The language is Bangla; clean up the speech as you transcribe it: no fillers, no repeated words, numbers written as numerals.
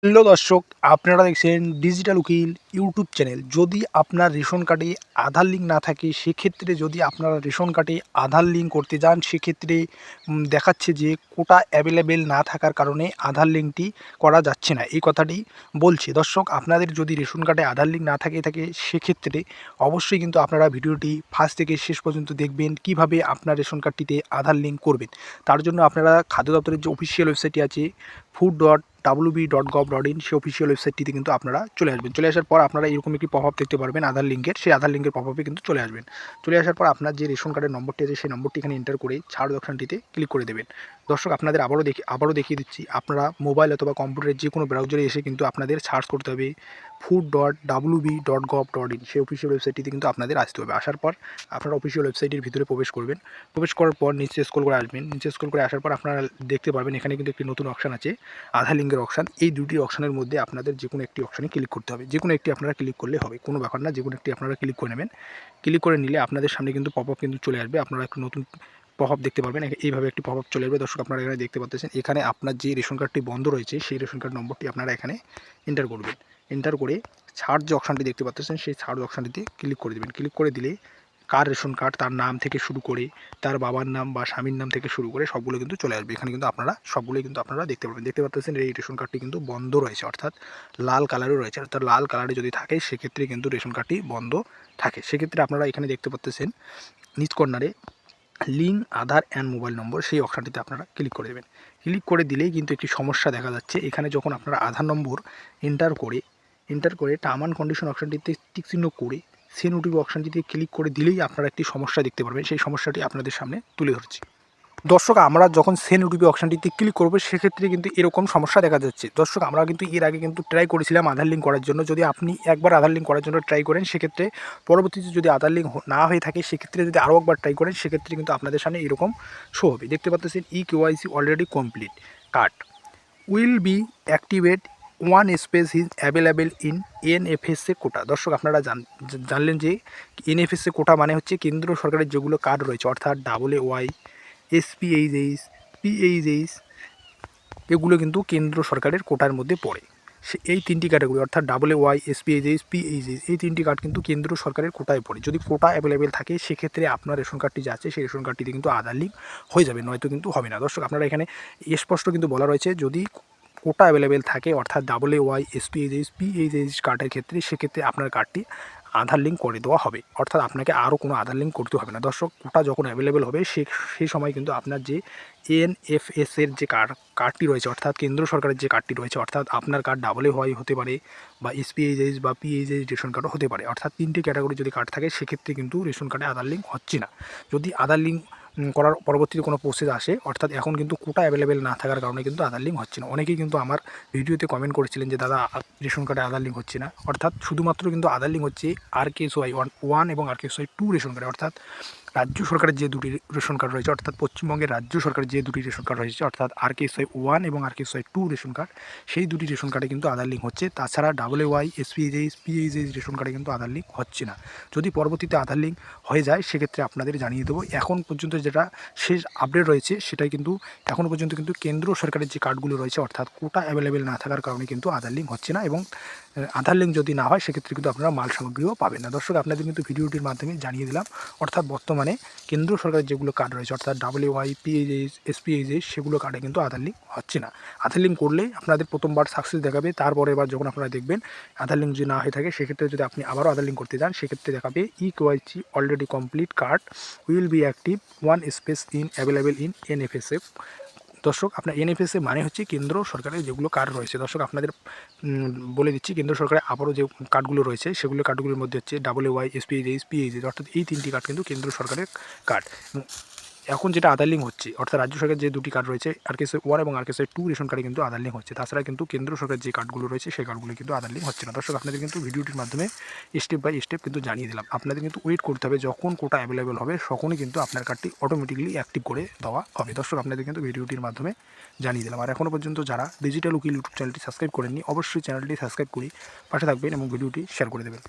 হ্যালো দর্শক, আপনারা দেখছেন ডিজিটাল উকিল ইউটিউব চ্যানেল। যদি আপনার রেশন কার্ডে আধার লিঙ্ক না থাকে, সেক্ষেত্রে যদি আপনারা রেশন কার্ডে আধার লিঙ্ক করতে যান, সেক্ষেত্রে দেখাচ্ছে যে কোটা অ্যাভেলেবেল না থাকার কারণে আধার লিঙ্কটি করা যাচ্ছে না। এই কথাটি বলছি। দর্শক, আপনাদের যদি রেশন কার্ডে আধার লিঙ্ক না থাকে সেক্ষেত্রে অবশ্যই কিন্তু আপনারা ভিডিওটি ফার্স্ট থেকে শেষ পর্যন্ত দেখবেন, কিভাবে আপনার রেশন কার্ডটিতে আধার লিঙ্ক করবেন। তার জন্য আপনারা খাদ্য দপ্তরের যে অফিসিয়াল ওয়েবসাইটটি আছে food.wb.gov.in, সেই অফিসিয়াল ওয়েবসাইটটিতে কিন্তু আপনারা চলে আসবেন। চলে আসার পর আপনারা এরকম একটি পপআপ দেখতে পারবেন আধার লিঙ্কের। সেই আধার লিঙ্কের পপআপে কিন্তু চলে আসবেন। চলে আসার পর আপনার যে রেশন কার্ডের নম্বরটি আছে, সেই নম্বরটি এখানে এন্টার করে ছাড় অপশানটিতে ক্লিক করে দেবেন। দর্শক, আপনাদের আবারও দেখিয়ে দিচ্ছি, আপনারা মোবাইল অথবা কম্পিউটারের যে কোনো ব্রাউজারে এসে কিন্তু আপনাদের সার্চ করতে হবে food.wb.gov.in, সেই অফিসিয়াল ওয়েবসাইটটিতে কিন্তু আপনাদের আসতে হবে। আসার পর আপনারা অফিসিয়াল ওয়েবসাইটের ভিতরে প্রবেশ করবেন। প্রবেশ করার পর নিচে স্ক্রল করে আসবেন। নিচে স্ক্রল করে আসার পর আপনারা দেখতে পারবেন এখানে কিন্তু একটি নতুন অপশান আছে, আধার লিঙ্কের অপশান। এই দুটি অপশানের মধ্যে আপনাদের যে কোনো একটি অপশানে ক্লিক করতে হবে। যে কোনো একটি আপনারা ক্লিক করলে হবে, কোনো ব্যাপার না। যে কোনো একটি আপনারা ক্লিক করে নেবেন। ক্লিক করে নিলে আপনাদের সামনে কিন্তু পপআপ কিন্তু চলে আসবে। আপনারা একটু নতুন পপআপ দেখতে পারবেন। এইভাবে একটি পপআপ চলে আসবে। দর্শক, আপনারা এখানে দেখতে পাচ্ছেন, এখানে আপনার যে রেশন কার্ডটি বন্ধ রয়েছে, সেই রেশন কার্ড নম্বরটি আপনারা এখানে এন্টার করবেন। এন্টার করে ছাড় যে অপশানটি দেখতে পাচ্ছেন, সেই ছাড় অপশানটিতে ক্লিক করে দেবেন। ক্লিক করে দিলে কার রেশন কার্ড, তার নাম থেকে শুরু করে তার বাবার নাম বা স্বামীর নাম থেকে শুরু করে সবগুলো কিন্তু চলে আসবে। এখানে কিন্তু সবগুলোই কিন্তু আপনারা দেখতে পাবেন। দেখতে পাচ্ছেন এই রেশন কার্ডটি কিন্তু বন্ধ রয়েছে, অর্থাৎ লাল কালারও রয়েছে। অর্থাৎ লাল কালারে যদি থাকে, সেক্ষেত্রে কিন্তু রেশন কার্ডটি বন্ধ থাকে। সেক্ষেত্রে আপনারা এখানে দেখতে পাচ্ছেন নিচ কর্নারে লিঙ্ক আধার অ্যান্ড মোবাইল নম্বর, সেই অপশানটিতে আপনারা ক্লিক করে দেবেন। ক্লিক করে দিলেই কিন্তু একটি সমস্যা দেখা যাচ্ছে। এখানে যখন আপনারা আধার নম্বর এন্টার করে টার্ম অ্যান্ড কন্ডিশন অপশানটিতে টিক চিহ্ন করে সেন্ড ওটিপি অপশানটিতে ক্লিক করে দিলেই আপনারা একটি সমস্যা দেখতে পারবেন। সেই সমস্যাটি আপনাদের সামনে তুলে ধরছি। দর্শক, আমরা যখন সেন্ড ওটিপি অপশানটিতে ক্লিক করব, সেক্ষেত্রে কিন্তু এরকম সমস্যা দেখা যাচ্ছে। দর্শক, আমরা কিন্তু এর আগে কিন্তু ট্রাই করেছিলাম আধার লিঙ্ক করার জন্য। যদি আপনি একবার আধার লিঙ্ক করার জন্য ট্রাই করেন, সেক্ষেত্রে পরবর্তীতে যদি আধার লিঙ্ক না হয়ে থাকে, সেক্ষেত্রে যদি আরও একবার ট্রাই করেন, সেক্ষেত্রে কিন্তু আপনাদের সামনে এরকম শো হবে। দেখতে পাচ্ছেন KYC already complete, card will be activate, one space is available in NFSA কোটা। দর্শক, আপনারা জানলেন যে NFSA কোটা মানে হচ্ছে কেন্দ্র সরকারের যেগুলো কার্ড রয়েছে, অর্থাৎ AAY, SPHH, PHH, এগুলো কিন্তু কেন্দ্র সরকারের কোটার মধ্যে পড়ে। এই তিনটি ক্যাটাগরি, অর্থাৎ AAY, SPHH, PHH, এই তিনটি কার্ড কিন্তু কেন্দ্র সরকারের কোটায় পড়ে। যদি কোটা অ্যাভেলেবেল থাকে, সেক্ষেত্রে আপনার রেশন কার্ডটি যে আছে, সেই রেশন কার্ডটিতে কিন্তু আধার লিঙ্ক হয়ে যাবে, নয়তো কিন্তু হবে না। দর্শক, আপনারা এখানে স্পষ্ট কিন্তু বলা রয়েছে, যদি কোটা অ্যাভেলেবেল থাকে, অর্থাৎ AAY, SPHH, PHH কার্ডের ক্ষেত্রে, সেক্ষেত্রে আপনার কার্ডটি আধার লিঙ্ক করে দেওয়া হবে। অর্থাৎ আপনাকে আরও কোনো আধার লিঙ্ক করতে হবে না। দর্শক, কোটা যখন অ্যাভেলেবেল হবে, সেই সময় কিন্তু আপনার যে NFSের যে কার্ডটি রয়েছে, অর্থাৎ কেন্দ্র সরকারের যে কার্ডটি রয়েছে, অর্থাৎ আপনার কার্ড AAY হতে পারে, বা SPHH বা PHH রেশন কার্ডও হতে পারে। অর্থাৎ তিনটি ক্যাটাগরি যদি কার্ড থাকে, সেক্ষেত্রে কিন্তু রেশন কার্ডে আধার লিঙ্ক হচ্ছে না। যদি আধার লিঙ্ক করার পরবর্তীতে কোনো প্রসেস আসে, অর্থাৎ এখন কিন্তু কোটা অ্যাভেলেবেল না থাকার কারণে কিন্তু আধার লিঙ্ক হচ্ছে না। অনেকেই কিন্তু আমার ভিডিওতে কমেন্ট করেছিলেন যে দাদা, রেশন কার্ডে আধার লিঙ্ক হচ্ছে না। অর্থাৎ শুধুমাত্র কিন্তু আধার লিঙ্ক হচ্ছে RKSY 1 এবং RKSY 2 রেশন কার্ডে, অর্থাৎ রাজ্য সরকারের যে দুটি রেশন কার্ড রয়েছে, অর্থাৎ পশ্চিমবঙ্গের রাজ্য সরকারের যে দুটি রেশন কার্ড রয়েছে, অর্থাৎ RKSY 1 এবং RKSY 2 রেশন কার্ড, সেই দুটি রেশন কার্ডে কিন্তু আধার লিঙ্ক হচ্ছে। তাছাড়া AAY, SPHH, PHH রেশন কার্ডে কিন্তু আধার লিঙ্ক হচ্ছে না। যদি পরবর্তীতে আধার লিঙ্ক হয়ে যায়, সেক্ষেত্রে আপনাদের জানিয়ে দেবো। এখন পর্যন্ত যেটা শেষ আপডেট রয়েছে, সেটাই কিন্তু এখনও পর্যন্ত কিন্তু কেন্দ্র সরকারের যে কার্ডগুলো রয়েছে, অর্থাৎ কোটা অ্যাভেলেবেল না থাকার কারণে কিন্তু আধার লিঙ্ক হচ্ছে না, এবং আধার লিঙ্ক যদি না হয়, সেক্ষেত্রে কিন্তু আপনারা মাল সামগ্রীও পাবেন না। দর্শক, আপনাদের কিন্তু ভিডিওটির মাধ্যমে জানিয়ে দিলাম। অর্থাৎ বর্তমানে কেন্দ্র সরকারের যেগুলো কার্ড রয়েছে, অর্থাৎ AAY, PHH, SPHH, সেগুলো কার্ডে কিন্তু আধার লিঙ্ক হচ্ছে না। আধার লিঙ্ক করলে আপনাদের প্রথমবার সাকসেস দেখাবে, তারপরে এবার যখন আপনারা দেখবেন আধার লিঙ্ক যদি না হয়ে থাকে, সেক্ষেত্রে যদি আপনি আবারও আধার লিঙ্ক করতে যান, সেক্ষেত্রে দেখাবে KYC already complete, card will be active, one space in available in NFSA। দর্শক, আপনার NFSA মানে হচ্ছে কেন্দ্র সরকারের যেগুলো কার্ড রয়েছে। দর্শক, আপনাদের বলে দিচ্ছি, কেন্দ্র সরকারের আবারও যে কার্ডগুলো রয়েছে, সেগুলো কার্ডগুলোর মধ্যে হচ্ছে AAY, SPHH, PHH, অর্থাৎ এই তিনটি কার্ড কিন্তু কেন্দ্র সরকারের কার্ড। এখন যেটা আধার লিঙ্ক হচ্ছে, অর্থাৎ রাজ্য সরকারের যে দুটি কার্ড রয়েছে, RKSY 1 এবং RKSY 2 রেশন কার্ডে কিন্তু আধার লিঙ্ক হচ্ছে। তাছাড়া কিন্তু কেন্দ্র সরকারের যে কার্ডগুলো রয়েছে, সেই কার্ডগুলো কিন্তু আধার লিঙ্ক হচ্ছে না। দর্শক, আপনাদের কিন্তু ভিডিওটির মাধ্যমে স্টেপ বাই স্টেপ কিন্তু জানিয়ে দিলাম। আপনাদের কিন্তু ওয়েট করতে হবে, যখন কোটা অ্যাভেলেবেল হবে, তখনই কিন্তু আপনার কার্ডটি অটোমেটিক্যালি অ্যাক্টিভ করে দেওয়া হবে। দর্শক, আপনাদের কিন্তু ভিডিওটির মাধ্যমে জানিয়ে দিলাম। আর এখনও পর্যন্ত যারা ডিজিটাল উকিল ইউটিউব চ্যানেলটি সাবস্ক্রাইব করেননি, অবশ্যই চ্যানেলটি সাবস্ক্রাইব করে পাশে থাকবেন এবং ভিডিওটি শেয়ার করে দেবেন।